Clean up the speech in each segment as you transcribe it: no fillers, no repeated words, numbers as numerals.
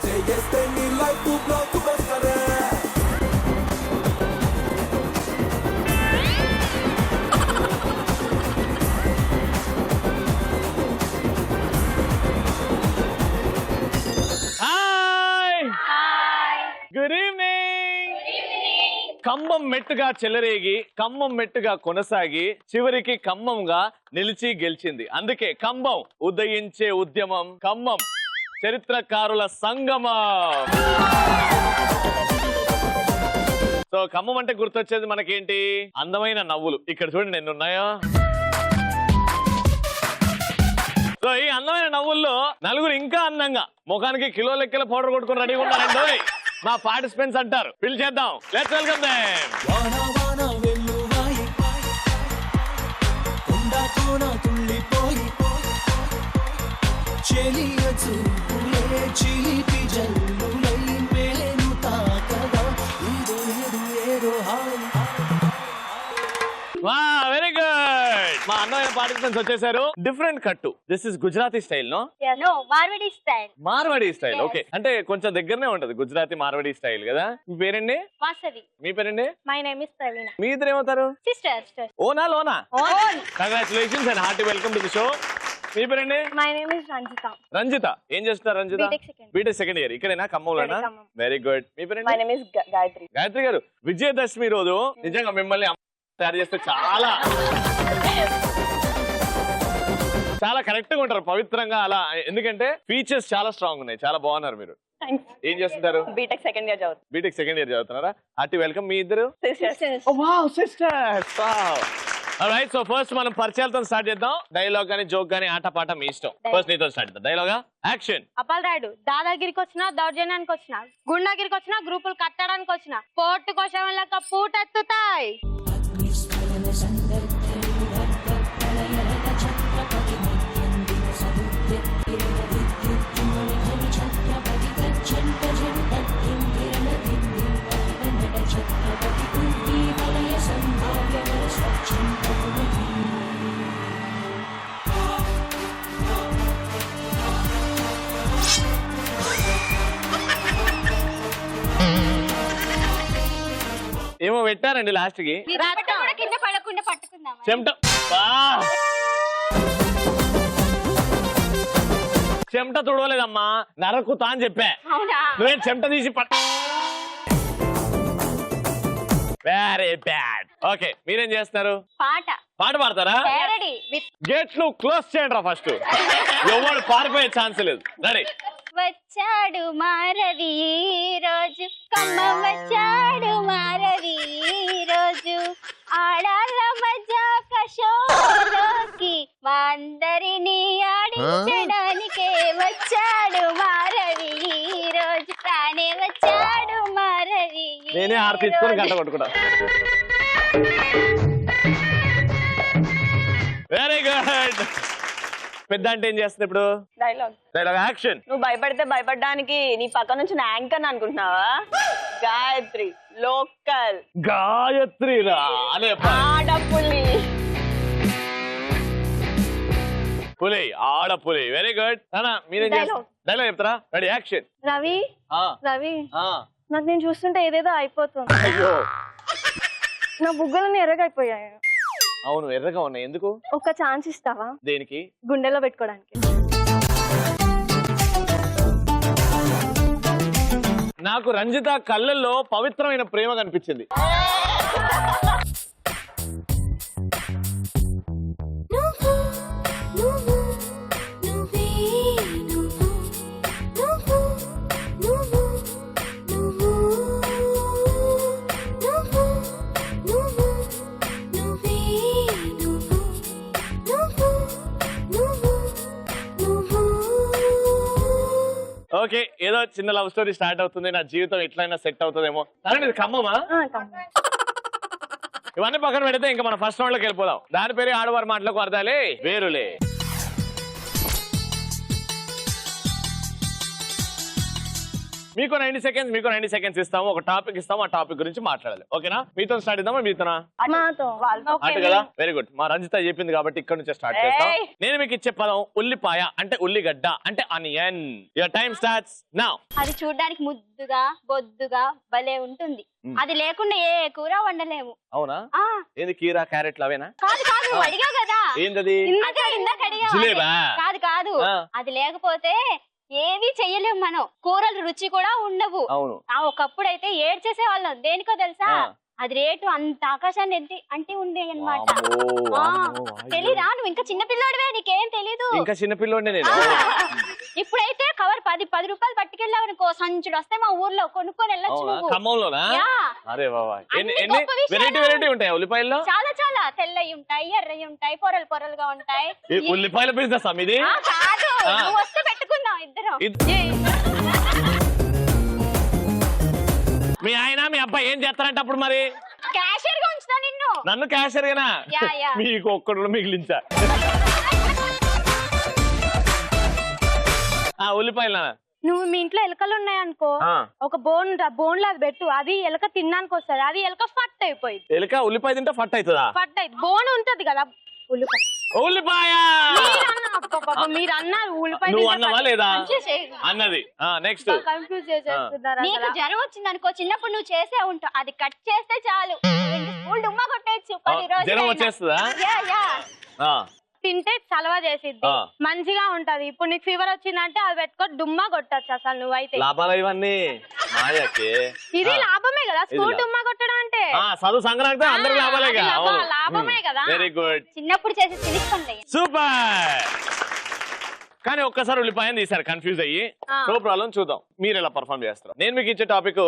చేస్తే నీ life block బస్టరే గుడ్ ఈవినింగ్. ఖమ్మం మెట్టుగా చెలరేగి ఖమ్మం మెట్టుగా కొనసాగి చివరికి ఖమ్మంగా నిలిచి గెలిచింది. అందుకే ఖమ్మం ఉదయించే ఉద్యమం, ఖమ్మం చరిత్రకారుల సంగమం. సో ఖమ్మం అంటే గుర్తొచ్చేది మనకేంటి? అందమైన నవ్వులు. ఇక్కడ చూడండి ఎన్ని ఉన్నాయో. సో ఈ అందమైన నవ్వుల్లో నలుగురు ఇంకా అందంగా ముఖానికి కిలో లెక్కల పౌడర్ కొట్టుకుని రెడీగా ఉన్నారండి. మా పార్టిసిపెంట్స్ అంటారు, పిలిచేద్దాం. Let's welcome them. వాన వాన వెల్లువాయి కొండా కోన తుళ్ళిపోయి చెలియచు పులే చిలిపి జల్లులై మేను తాకగా ఏదో ఏదో ఏదో హాయ్. వా వెరీ గుడ్. మా అందమైన పార్టిసిపెంట్స్ వచ్చేసారు. డిఫరెంట్ కట్టు. This is Gujarati style no? No, Marwadi style. Marwari style. Okay, అంటే కొంచెం దగ్గరనే ఉంటది గుజరాతీ మార్వాడి స్టైల్ కదా. మీ పేరండి? Vasavi. మీ పేరండి? My name is Pravina. మీ ఇద్దరు ఏమవుతారు? Sister. ఓనా లోనా? On. Congratulations and hearty welcome to the show. మీ పేరండి? My name is Ranjita. Ranjita. ఏం చేస్తున్నారు రంజిత? B.Tech second year. ఇక్కడేనా ఖమ్మంలోనా? ఖమ్మం. Very good. మీ పేరండి? My name is Gayatri. Gayatri గారు, విజయదశమి రోజు నిజంగా మిమ్మల్ని తయారు చేస్తే చాలా చాలా కరెక్ట్ గా ఉంటారు, పవిత్రంగా అలా. ఎందుకంటే ఫీచర్స్ చాలా స్ట్రాంగ్ ఉన్నాయి. చాలా బాగున్నారు మీరు. Thanks. ఏం చేస్తుంటారు? B.Tech second year చదువుతా. బీటెక్ సెకండ్ ఇయర్ చదువుతున్నారా? Hearty welcome. మీ ఇద్దరు? Sisters. Wow sisters. Wow. Alright, so first మనం పరిచయాలతో స్టార్ట్ చేద్దాం. డైలాగ్ గానీ జోక్ గానీ ఆట పాట మీ ఇష్టం. ఫస్ట్ నీతో స్టార్ట్ చేద్దాం. డైలాగా యాక్షన్. అప్పల్ రాయుడు దాదాగిరికి వచ్చినా, దౌర్జన్యానికి వచ్చినా, గుండాగిరికి వచ్చినా, గ్రూపులు కట్టడానికి వచ్చినా, పోర్టు కోసం లెక్క పూటెత్తుతాయి. ఏమో పెట్టారండి లాస్ట్ కి. కింద పడకుండా పట్టుకుందాం. చెమట. చెమట తుడవలేదమ్మా, నరకుతా అని చెప్పా. అవునా? నువ్వేం చెమట తీసి వెరీ బ్యాడ్. ఓకే, మీరేం చేస్తారు? పాట పాట పాడతారా? గేట్లు క్లోజ్ చేయండి రా ఫస్ట్. ఎవరు పారిపోయే ఛాన్స్ లేదు. రెడీ. వచ్చాడు మారవి రోజు, కమ్మ వచ్చాడు మారవి రోజు, ఆడాల మజాక షోలోకి అందరినీ ఆడించడానికే వచ్చాడు మారవి రోజు, తానే వచ్చాడు మారవి. నేనే ఆర్తి ఇచ్చుకొని గంట కొట్టుకుంటా. Very good. పెద్ద అంటే ఏం చేస్తుంది ఇప్పుడు? Dialogue action. నువ్వు భయపడితే భయపడడానికి నీ పక్క నుంచి నా యాంకర్ అనుకుంటున్నావా? గాయత్రి లోకల్ గాయత్రి రా అనే ఆడపులి. పులి, ఆడపులి. Very good. నానా మీరేం చేస్తారు? డైలాగ్ చెప్తారా? Ready action. రవి రవి, నాకు నేను చూస్తుంటే ఏదేదో అయిపోతుంది. అయ్యో, నా బుగ్గలన్నీ ఎర్రగైపోయాయి. అవును ఎర్రగా ఉన్నాయి. ఎందుకు? ఒక ఛాన్స్ ఇస్తావా? దేనికి? గుండెలో పెట్టుకోవడానికి. నాకు రంజిత కళ్ళల్లో పవిత్రమైన ప్రేమ కనిపించింది. ఓకే, ఏదో చిన్న లవ్ స్టోరీ స్టార్ట్ అవుతుంది. నా జీవితం ఎట్లయినా సెట్ అవుతుందేమో. సరే, ఇది ఖమ్మమా? ఇవన్నీ పక్కన పెడితే ఇంకా మన ఫస్ట్ రౌండ్ లోకి వెళ్ళిపోదాం. దాని పేరే ఆడవారి మాటలకు అర్థాలే వేరులే. మీకు 90 సెకండ్స్ ఇస్తాము, ఒక టాపిక్ ఇస్తాము, ఆ టాపిక్ గురించి మాట్లాడాలి. ఓకేనా? మీతో స్టార్ట్ ఇద్దామా? మీతోనా? మాతో వాళ్ళతో అటు కదా. Very good. మా రంజిత చెప్పింది కాబట్టి ఇక్కడ నుంచే స్టార్ట్ చేస్తాం. నేను మీకు ఇచ్చే పదం ఉల్లిపాయ అంటే ఉల్లిగడ్డ అంటే onion. Your time starts now. అది చూడడానికి ముద్దుగా బొద్దుగా భలే ఉంటుంది. అది లేకుండా ఏ కూర వండలేము. అవునా? ఆ ఏంది కీరా క్యారెట్లు అవేనా? కాదు కాదు, నువ్వు అడిగావు కదా. ఏంటది? ఇందాక అడిగావు. జిలేబా? కాదు కాదు, అది లేకపోతే ఏవి చెయ్యలేము మనం. కూరలు రుచి కూడా ఉండవు. అవును. ఒకప్పుడు అయితే ఏడ్చేసే వాళ్ళం. దేనికో తెలుసా? అది రేటు అంత ఆకాశాన్ని అంటే ఉండే అన్నమాట. తెలీదా? నువ్వు ఇంకా చిన్న పిల్లోడివే, నీకేం తెలీదు. ఇంకా చిన్న పిల్లోడే నేను. ఇప్పుడైతే కవర్ 10 రూపాయలు పట్టుకెళ్ళావు అనుకో, సంచుడు వస్తే మా ఊర్లో కొనుక్కొని వెళ్ళొచ్చు నువ్వు. ఖమ్మంలోనా? అరే బాబా, ఎన్ని వెరైటీ ఉంటాయి ఉల్లిపాయల్లో? చాలా చాలా. తెల్లయి ఉంటాయి, ఎర్రయి ఉంటాయి, పొరలుగా ఉంటాయి. ఉల్లిపాయల బిజినెస్ ఇది? కాదు, నువ్వు వస్తే పెట్టుకుందాం ఇద్దరం. మీ ఆయన మీ అబ్బాయి ఏం చేస్తారంట అప్పుడు? మరి క్యాషియర్ గా ఉంచుతా నిన్ను. నన్ను క్యాషియర్ గానా? మీకు ఒక్కడు మిగిలించా. ఉల్లిపాయలు నువ్వు మీ ఇంట్లో ఎలకలు ఉన్నాయనుకో, ఒక బోన్ లాగా పెట్టు, అది ఎలక తినడానికి వస్తుంది. అది ఎలక ఫట్ అయిపోయింది. ఎలక ఉల్లిపాయ తింటే ఫట్ అవుతుందా? ఫట్ అయితే బోన్ ఉంటది కదా, ఉల్లిపాయ. మీరు అన్నారు ఉల్లిపాయ. నువ్వు అన్నవా లేదా? అన్నది. నెక్స్ట్. కన్ఫ్యూజ్ చేసేస్తున్నారు. నీకు జ్వరం వచ్చింది అనుకో, చిన్నప్పుడు నువ్వు చేసే ఉంటావు, అది కట్ చేస్తే చాలు, స్కూల్ డుమ్మా కొట్టేయచ్చు 10 రోజులు. జ్వరం వచ్చేస్తుందా? తింటే చలవ చేసిద్ది, మంచిగా ఉంటది. ఇప్పుడు నీకు ఫీవర్ వచ్చిందంటే అది పెట్టుకొని డుమ్మా కొట్టచ్చు. అసలు నువ్వైతే లాభాలు ఇవన్నీ మాయకే. ఇది లాభమే కదా స్కూల్ డుమ్మా కొట్టడం అంటే. చదువు సంక్రాంతి అందరూ లాభాలేగా. లాభమే కదా. Very good. చిన్నప్పుడు చేసి తినిస్తుంది. సూపర్. కానీ ఒక్కసారి ఉల్లిపాయని తీసారు కన్ఫ్యూజ్ అయ్యి. నో ప్రాబ్లం, చూద్దాం మీరు ఎలా పర్ఫార్మ్ చేస్తారు. నేను మీకు ఇచ్చే topic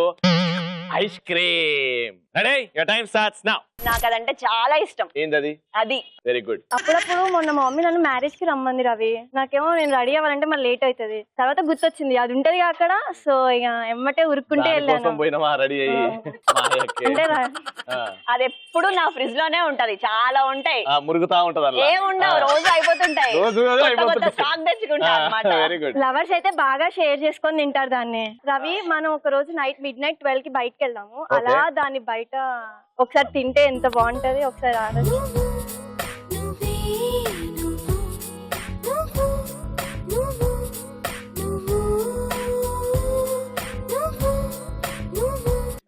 ice cream. Ready? Your time starts now. నాకు అదంటే చాలా ఇష్టం. ఏంటది? అది వెరీ గుడ్. అప్పుడప్పుడు మొన్న మా మమ్మీ నన్ను మ్యారేజ్ కి రమ్మంది రవి. నాకేమో నేను రెడీ అవ్వాలంటే మళ్ళీ లేట్ అవుతుంది. తర్వాత గుర్తొచ్చింది అది ఉంటది అక్కడ. సో ఇక ఎమ్మటే ఉరుక్కుంటే వెళ్ళాను. అది ఎప్పుడు నా ఫ్రిడ్జ్ లోనే ఉంటది. చాలా ఉంటాయి, మురుగుతా ఉంటది. ఏముండవు, రోజు అయిపోతుంటాయి. స్టాక్ తెచ్చుకుంటా అన్నమాట. లవర్స్ అయితే బాగా షేర్ చేసుకొని తింటారు దాన్ని. రవి మనం ఒక రోజు midnight 12 కి బయటకు వెళ్దాము. అలా దాన్ని బయట ఒకసారి తింటే ఎంత బాగుంటది. ఒకసారి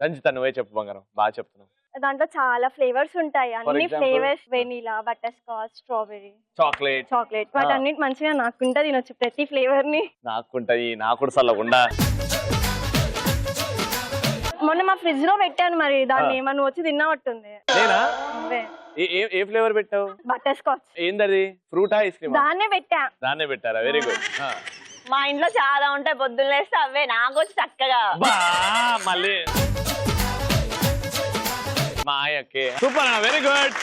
రంజిత నువ్వే చెప్పు బంగారం, బాగా చెప్తున్నావు. దాంట్లో చాలా ఫ్లేవర్స్ ఉంటాయి. అన్ని flavours, vanilla, butter scotch, strawberry, chocolate వాటన్నిటి మంచిగా నాకుంటా తినొచ్చు ప్రతి ఫ్లేవర్ ని. నాకుంటాయి, నాకు కూడా చల్లకుండా. మొన్న మా ఫ్రిడ్జ్ లో పెట్టాను, మరి దాన్ని ఏమన్నా వచ్చి తిన్నట్టుంది. ఏ ఫ్లేవర్ పెట్టావు? Butter scotch. ఏందది? Fruit ice cream? దాన్నే పెట్టారా? Very good. మా ఇంట్లో చాలా ఉంటాయి, పొద్దున్న లేస్తే అవే నాకు వచ్చి చక్కగా. మళ్ళీ మాయకే. Super, very good.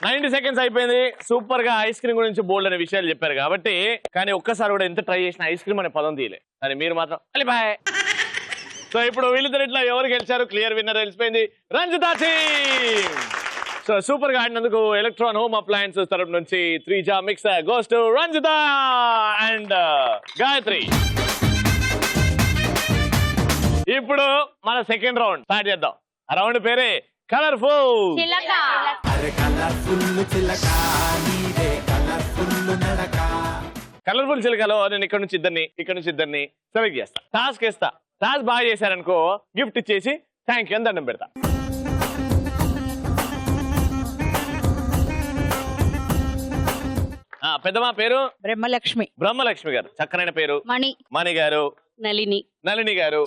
90 సెకండ్స్ అయిపోయింది. సూపర్ గా ఐస్ క్రీమ్ గురించి బోల్డ్ అనే విషయాలు చెప్పారు కాబట్టి. కానీ ఒక్కసారి కూడా ఎంత ట్రై చేసిన ఐస్ క్రీమ్ అనే పదం తీయలే. కానీ మీరు మాత్రం అలిబాయ్. సో ఇప్పుడు వీళ్ళిద్దరిట్లో ఎవరు గెలిచారు? క్లియర్ విన్నర్ తెలిసిపోయింది, రంజిత టీమ్. సో సూపర్ గా ఆడినందుకు ఎలక్ట్రాన్ హోమ్ అప్లయన్సెస్ తరపు నుంచి 3 జా mixer goes to Ranjitha and Gayatri. ఇప్పుడు మన సెకండ్ రౌండ్ స్టార్ట్ చేద్దాం. ఆ రౌండ్ పేరే కలర్ఫుల్ చిలక. కలర్ఫుల్ చిలకలో నేను ఇక్కడ నుంచి ఇద్దరిని సెలెక్ట్ చేస్తా. టాస్క్ ఇస్తా. టాస్క్ బాగా చేశారనుకో గిఫ్ట్ ఇచ్చేసి థ్యాంక్ యూ అని దండం పెడతా. పెద్దమా పేరు? బ్రహ్మలక్ష్మి గారు. చక్కనైన పేరు. మణి గారు. నళిని గారు.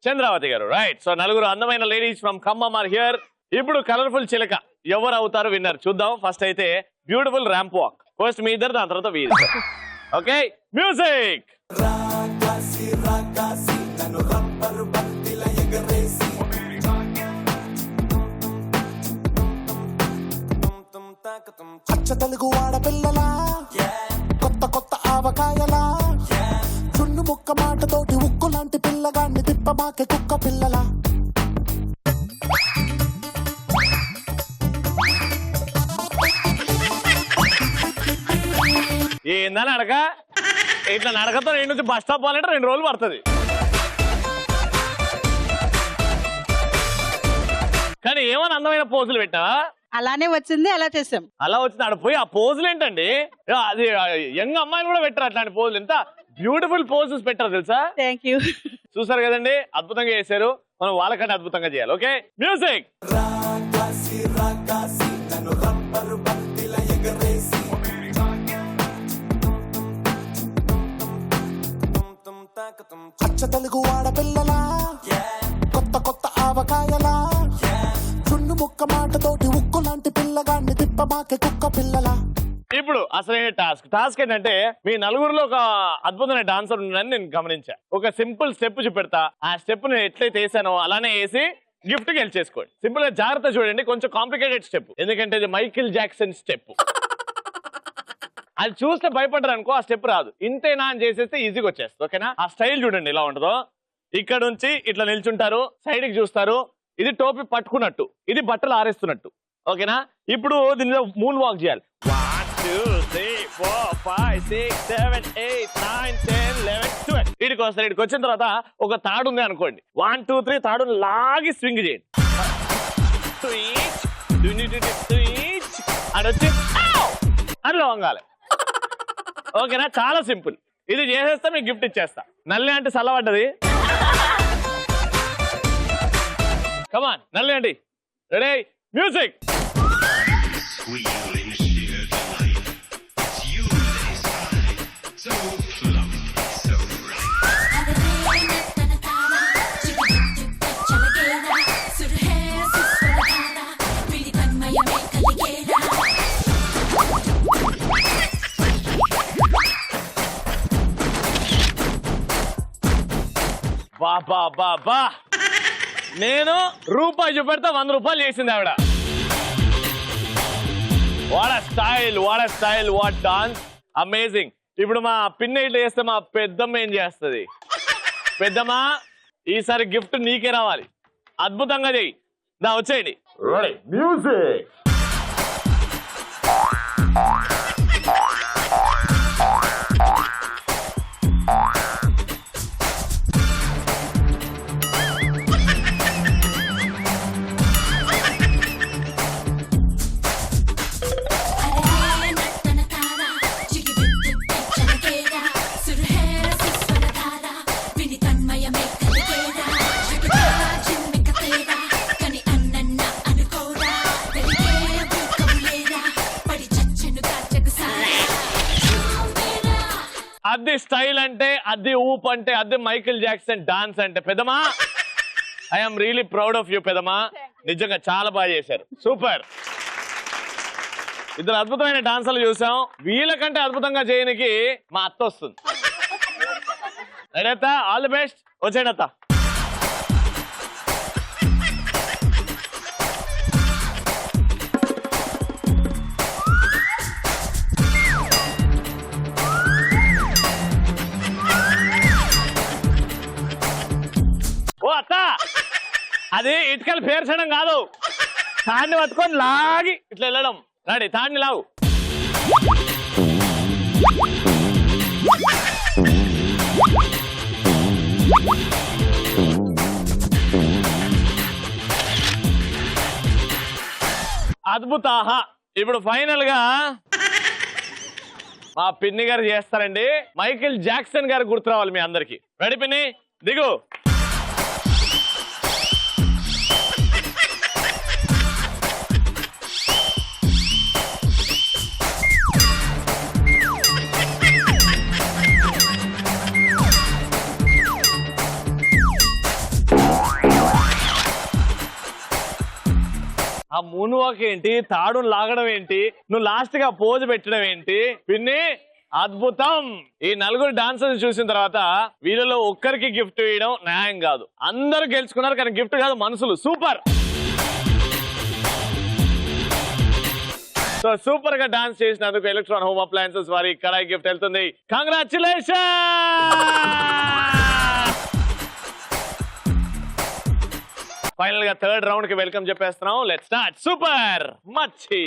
చంద్రావతి గారు. రైట్. సో నలుగురు అందమైన ladies from Khammam are here. ఇప్పుడు కలర్ఫుల్ చిలక ఎవరు అవుతారు విన్నర్ చూద్దాం. ఫస్ట్ అయితే బ్యూటిఫుల్ ర్యాంప్ వాక్. ఫస్ట్ మీ ఇద్దరు, దాని తర్వాత వీరు. Okay, music. అచ్చ తెలుగు ఆడపిల్లలా, కొత్త ఆవకాయలా, చున్ను ముక్క మాటతోటి ఉక్కు లాంటి పిల్లగాన్ని తిప్పమాకే కుక్క పిల్లలా. ఏందని అడగ ఇట్లా నడకతో 2 నుంచి బస్ స్టాప్ పోవాలంటే 2 రోజులు పడుతుంది. కానీ ఏమైనా అందమైన పోజులు పెట్టావా? అలానే వచ్చింది, అలా చేసాం. అలా వచ్చింది. ఆడ పోయి ఆ పోజులు ఏంటండి? అది యంగ్ అమ్మాయిలు కూడా పెట్టారు అట్లాంటి పోజులు. ఎంత బ్యూటిఫుల్ పోజెస్ పెట్టారు తెలుసా? Thank you. చూసారు కదండి, అద్భుతంగా చేశారు. మనం వాళ్ళకంటే అద్భుతంగా చేయాలి. Okay, music. అచ్చ తెలుగు ఆడపిల్లలా కొత్త కొత్త ఆవకాయలా చున్ను ముక్క మాటతోటి ఉక్కు లాంటి పిల్లగాన్ని తిప్పమాకే కుక్క పిల్లలా. ఇప్పుడు అసలైన టాస్క్ ఏంటంటే, మీ నలుగురిలో ఒక అద్భుతమైన డాన్సర్ ఉందని నేను గమనించా. ఒక సింపుల్ స్టెప్ చూపెడతా, ఆ స్టెప్ నేను ఎట్లయితే వేసానో అలానే వేసి గిఫ్ట్ గెలిచేసుకోండి. సింపుల్ గా జాగ్రత్త చూడండి, కొంచెం కాంప్లికేటెడ్ స్టెప్, ఎందుకంటే ఇది మైకిల్ జాక్సన్ స్టెప్. అది చూస్తే భయపడ్డారు అనుకో, ఆ స్టెప్ రాదు. ఇంతేనా అని చేసేస్తే ఈజీగా వచ్చేస్తుంది. ఓకేనా? ఆ స్టైల్ చూడండి ఎలా ఉంటుందో. ఇక్కడ నుంచి ఇట్లా నిల్చుంటారు, సైడ్ కి చూస్తారు. ఇది టోపీ పట్టుకున్నట్టు, ఇది బట్టలు ఆరేస్తున్నట్టు. ఓకేనా? ఇప్పుడు దీనిలో మూన్ వాక్ చేయాలి. 1 2 3 4 5 6 7 8 9 10 11 12. ఇడికి వస్తారు. ఇడికి వచ్చిన తర్వాత ఒక తాడు ఉంది అనుకోండి. 1 2 3 తాడుని లాగి స్వింగ్ చేయండి. అడొచ్చి అని వంగాలి. ఓకేనా? చాలా సింపుల్. ఇది చేసేస్తే మీకు గిఫ్ట్ ఇచ్చేస్తా. నల్లి అంటే చల్లబడ్డది. కమాన్ నల్లి అండి, రెడీ, మ్యూజిక్. బా బా బా, నేను రూపాయి చూపెడతా 100 రూపాయలు చేసింది ఆవిడ. What a style, what dance, amazing. ఇప్పుడు మా పిన్ని ఇట్లా చేస్తే మా పెద్దమ్మ ఏం చేస్తుంది? పెద్దమ్మ, ఈసారి గిఫ్ట్ నీకే రావాలి. అద్భుతంగా చెయ్యి. దా వచ్చేయండి. మ్యూజిక్. అది స్టైల్ అంటే, అది ఊప్ అంటే, అది మైకిల్ జాక్సన్ డాన్స్ అంటే. పెద్దమా, I'm really proud of you పెద్దమా. నిజంగా చాలా బాగా చేశారు, సూపర్. ఇద్దరు అద్భుతమైన డాన్సర్లు చూసాం. వీళ్ళకంటే అద్భుతంగా చేయడానికి మా అత్త వస్తుంది. రెడీ అత్త? All the best. వచ్చేయండి అత్త. ఓ అత్త, అది ఇటుకలు పేర్చడం కాదు, తాడిని పట్టుకొని లాగి ఇట్లా వెళ్ళడం. రెడీ, తాడిని లాగు. అద్భుతాహ. ఇప్పుడు ఫైనల్ గా మా పిన్ని గారు చేస్తారండి. మైకిల్ జాక్సన్ గారు గుర్తు రావాలి మీ అందరికి. రెడీ పిన్ని, దిగు. ఆ మూన్ వాక్ ఏంటి, తాడును లాగడం ఏంటి, నువ్వు లాస్ట్ గా పోజ్ పెట్టడం ఏంటి? పిన్ని అద్భుతం. ఈ నలుగురు డాన్సర్స్ చూసిన తర్వాత వీళ్ళలో ఒక్కరికి గిఫ్ట్ ఇవ్వడం న్యాయం కాదు. అందరూ గెలుచుకున్నారు కానీ గిఫ్ట్ కాదు, మనసులు. సూపర్. సో సూపర్ గా డాన్స్ చేసినందుకు ఎలక్ట్రాన్ హోమ్ అప్లయన్సెస్ వారి కడాయి గిఫ్ట్ వెళ్తుంది. కంగ్రాచులేషన్. ఫైనల్ గా థర్డ్ రౌండ్ కి వెల్కమ్ చెప్పేస్తున్నాం. Let's start. Super Machi.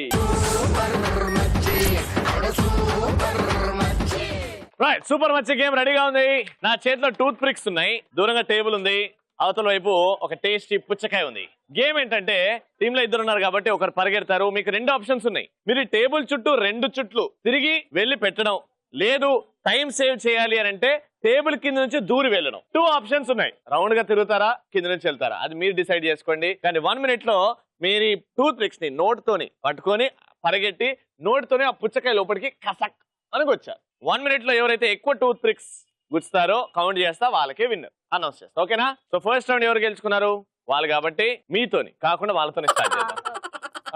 Right, super Machi game రెడీగా ఉంది. నా చేతిలో టూత్ పిక్స్ ఉన్నాయి, దూరంగా టేబుల్ ఉంది. అవతల వైపు ఒక టేస్టీ పుచ్చకాయ ఉంది. గేమ్ ఏంటంటే టీమ్ లో 2 ఉన్నారు కాబట్టి ఒకరు పరిగెడతారు. మీకు 2 ఆప్షన్స్ ఉన్నాయి. మీరు టేబుల్ చుట్టూ 2 చుట్లు తిరిగి వెళ్లి పెట్టడం, లేదు టైం సేవ్ చేయాలి అని అంటే టేబుల్ కింద నుంచి దూరి వెళ్ళడం. 2 ఆప్షన్స్ ఉన్నాయి. రౌండ్ గా తిరుగుతారా, కింద నుంచి వెళ్తారా, అది మీరు డిసైడ్ చేసుకోండి. కానీ 1 minute లో మీరు టూత్ పిక్స్ ని నోట్ తోని పట్టుకొని పరిగెట్టి నోట్ తోని ఆ పుచ్చకాయ లోపలికి కసక్ అని వచ్చారు. 1 minute లో ఎవరైతే ఎక్కువ టూత్ పిక్స్ గుచ్చుతారో కౌంట్ చేస్తా వాళ్ళకే విన్నర్ అనౌన్స్ చేస్తా. ఓకేనా? సో ఫస్ట్ రౌండ్ ఎవరు గెలుచుకున్నారు? వాళ్ళు కాబట్టి మీతోని కాకుండా వాళ్ళతోని స్టార్ట్ చేద్దాం.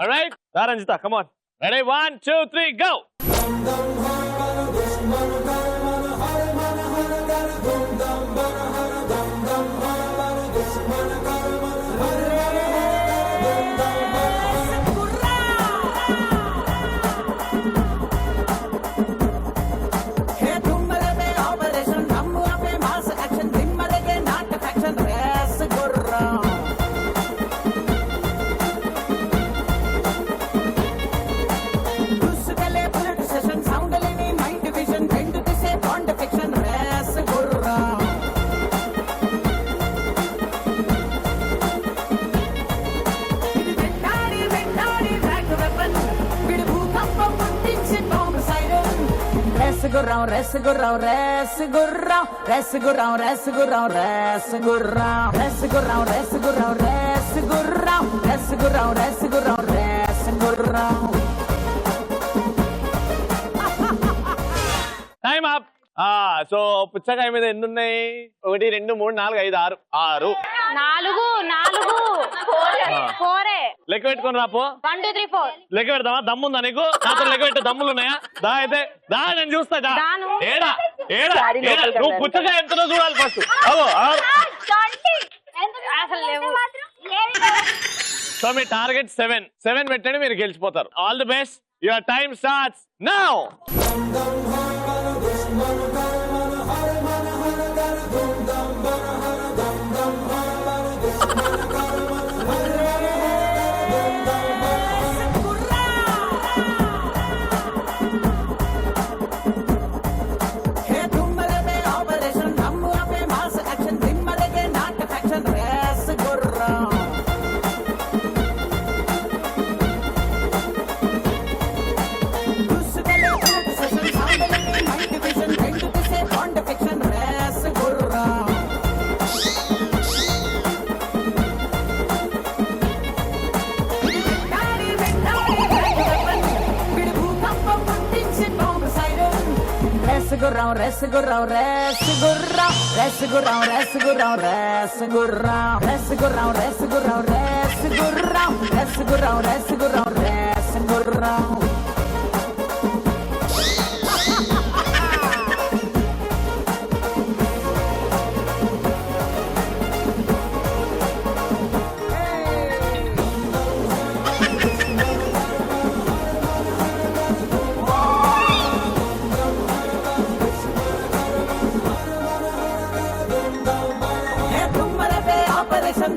Alright, Ranjitha come on. Ready 1 2 3 go. Resgurrão, resgurrão, resgurrão, resgurrão, resgurrão, resgurrão, resgurrão, resgurrão, resgurrão, resgurrão, resgurrão, resgurrão. Time up. So పుచ్చకాయ మీద ఎన్ని ఉన్నాయి? 1 2 3 4 5 6 6. 4 లెక్క పెట్టుకొని రాపో. 1 2 3 4 లెక్క పెడతావా? దమ్ముందా నీకు? నాతో లెక్క పెట్టే దమ్ములు ఉన్నాయా? దా అయితే దా, నేను చూస్తా. దా ఏడా ఏడా ఏడా నువ్వు పుచ్చకాయ ఎంతనో చూడాలి ఫస్ట్. అసలు లేవు. సో మీ టార్గెట్ 7 పెట్టండి, మీరు గెలిచిపోతారు. All the best. Your time starts now. Resgurrão, resgurrão, resgurrão, resgurrão, resgurrão, resgurrão, resgurrão, resgurrão, resgurrão, resgurrão, resgurrão, resgurrão.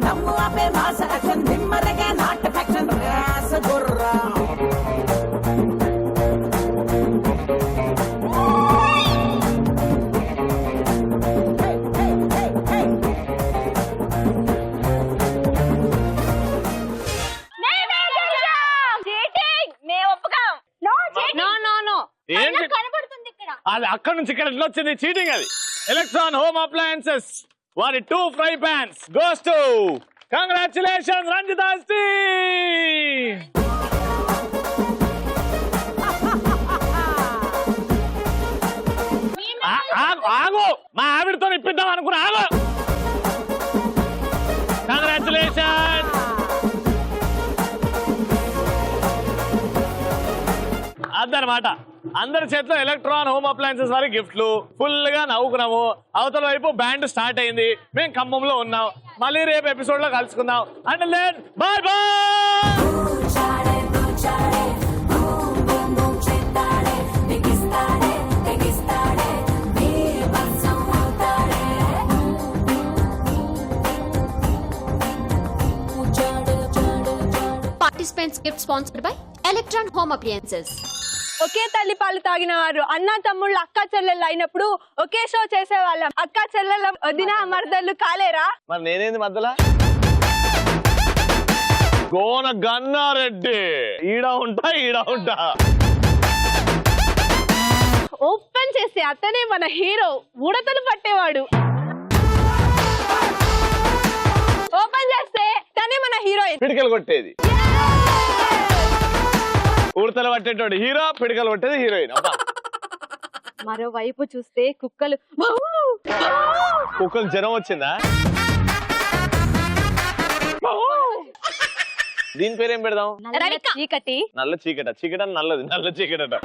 Dammu ape mass action dimmarage not action rasgurra. అది అక్కడ నుంచి ఇక్కడ ఎట్లా వచ్చింది? చీటింగ్ అది. ఎలక్ట్రాన్ హోమ్ అప్లయన్సెస్ వారి 2 fry pans goes to congratulations Ranjita team. ఆగు, మా ఆవిడతో ఇప్పిద్దాం అనుకున్నా. ఆగు. కంగ్రాచులేషన్. అదనమాట అందరి చేతిలో ఎలక్ట్రాన్ హోమ్ అప్లయన్సెస్ వారి గిఫ్ట్లు. ఫుల్ గా నవ్వుకున్నాము. అవతల వైపు బ్యాండ్ స్టార్ట్ అయింది. మేము ఖమ్మంలో ఉన్నాం. మళ్ళీ రేపు ఎపిసోడ్ లో కలుసుకుందాం. Until then bye bye. Participants gift sponsored by Electron Home Appliances. ఒకే తల్లి పాలు తాగిన వారు అన్న తమ్ముళ్ళు అక్క చెల్లెళ్ళు అయినప్పుడు ఒకే షో చేసేవాళ్ళం. అక్క చెల్లెళ్ళ వదిన మరదళ్ళు కాలేరా? మరి నేనేంది మధ్యలో? గోన గన్నారెడ్డి ఈడ ఉంటా. ఓపెన్ చేసి అతనే మన హీరో, ఉడతలు పట్టేవాడు. ఓపెన్ చేస్తే తనే మన హీరోయిన్. పిడికలు కొట్టేది ఉడతలు పట్టేటోడు హీరో, పిడికలు కొట్టేది హీరోయిన్. అబ్బా మరోవైపు చూస్తే కుక్కలు కుక్కలు జ్వరం వచ్చిందా? దీని పేరేం పెడదాం? చీకటి. నల్ల చీకట. చీకట నల్లది, నల్ల చీకటట.